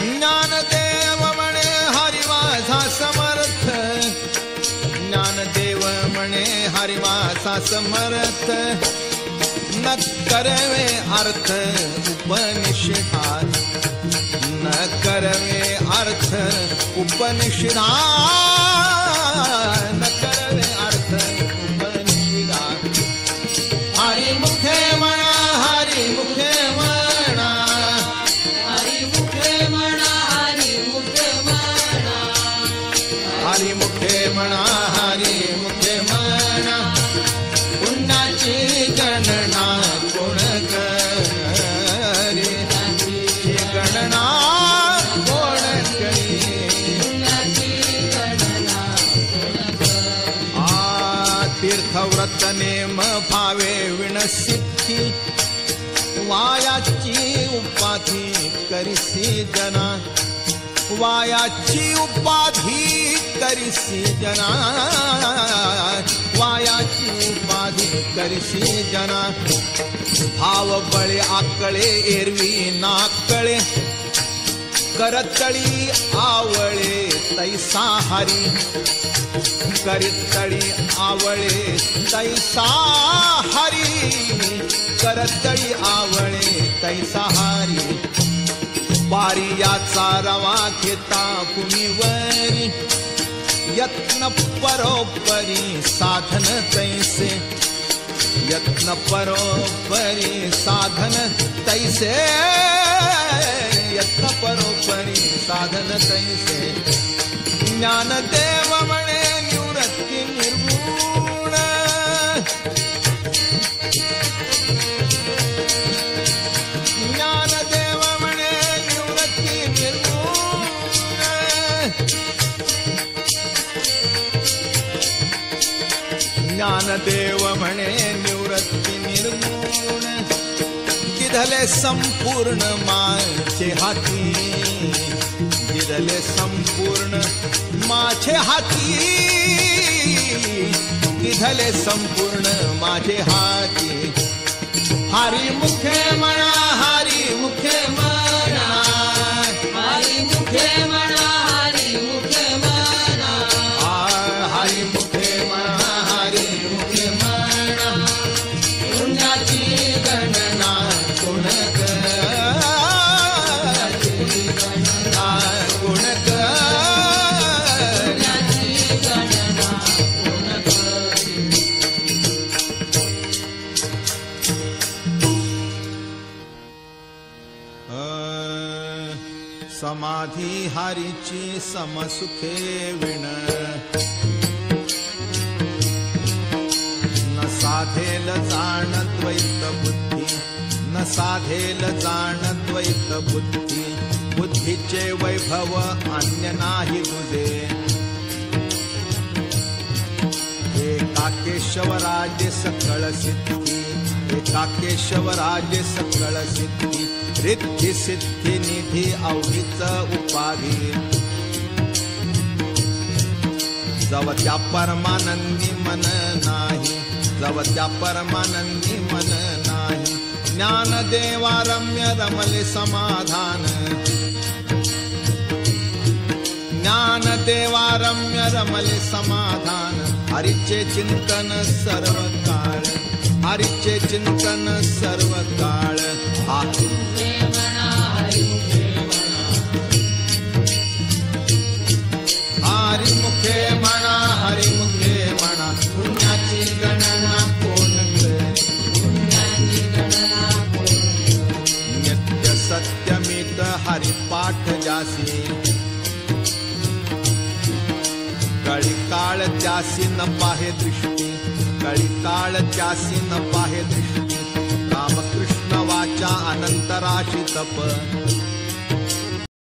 ज्ञानदेव म्हणे हरी माझा समर्थ, ज्ञानदेव म्हणे हरी माझा समर्थ, न करवे अर्थ उपनिषदात, न करवे अर्थ उपनिषदात, न करवे अर्थ उपनिषदात. हरी मुखे म्हणा, हरी मुखे म्हणा, हरी मुखे म्हणा, हरी मुखे म्हणा, हरी मुखे म्हणा, हरी मुखे म्हणा. पुण्याची गणना कोण करे, गणना कोण करी. तीर्थव्रत नेम भावे विणसिद्धी, वायाची उपाधी करिसी जना, वायाची उपाधी करिसी जना, वायाची उपाधी करिसी जना. भाव बळे आकळे एरवी नाकळे, करतळी आवळे तैसा हरी, करतळी आवळे तैसा हरी, करतळी आवळे तैसा हरी. बारी याचा रवा घेता कुणीवरी, यत्न परोपरी साधन तैसे, यत्न परोपरी साधन तैसे, यत्न परोपरी साधन तैसे. ज्ञानदेव म्हणे निवृत्ती निर्गुण, ज्ञानदेव म्हणे निवृत्ती निर्गुण. ज्ञानदेव म्हणे निवृत्ती निर्गुण. दिधले संपूर्ण माझे हाती, दिधले संपूर्ण माझे हाती, दिधले संपूर्ण माझे हाती. हरी मुखे म्हणा, हरी मुखे म्हणा, हरी मुखे म्हणा, हरी मुखे म्हणा, हरी मुखे म्हणा, हरी मुखे म्हणा. पुण्याची गणना कोण करे, कोण करे. समाधी हारीची समसुखे विण, न साधेल जाण द्वैत बुद्धी, न साधेल जाण द्वैत बुद्धी. बुद्धीचे वैभव अन्य नाही तुझे, एका केशवराजे सकळ सिद्धी, एका केशवराजे सकळ सिद्धी. रिद्धी सिद्धी निधी अवघीच उपाधी, जव त्या परमानंदी मन नाही, जव त्या परमानंदी मन नाही. ज्ञानदेवा रम्य रमले समाधान, ज्ञानदेवा रम्य रमले समाधान. हरीचे चिंतन सर्व काळ, हरीचे चिंतन सर्व काळ. हरी मुखे म्हणा, हरी मुखे म्हणा. पुण्याची गणना कोण करे, पुण्याची गणना कोण करे. नित्य सत्यमित हरिपाठ जासी, कळी काळ त्यासी न पाहे दृष्टी, कळी काळ त्यासी न पाहे दृष्टी. रामकृष्ण वाचा अनंतराशी तप,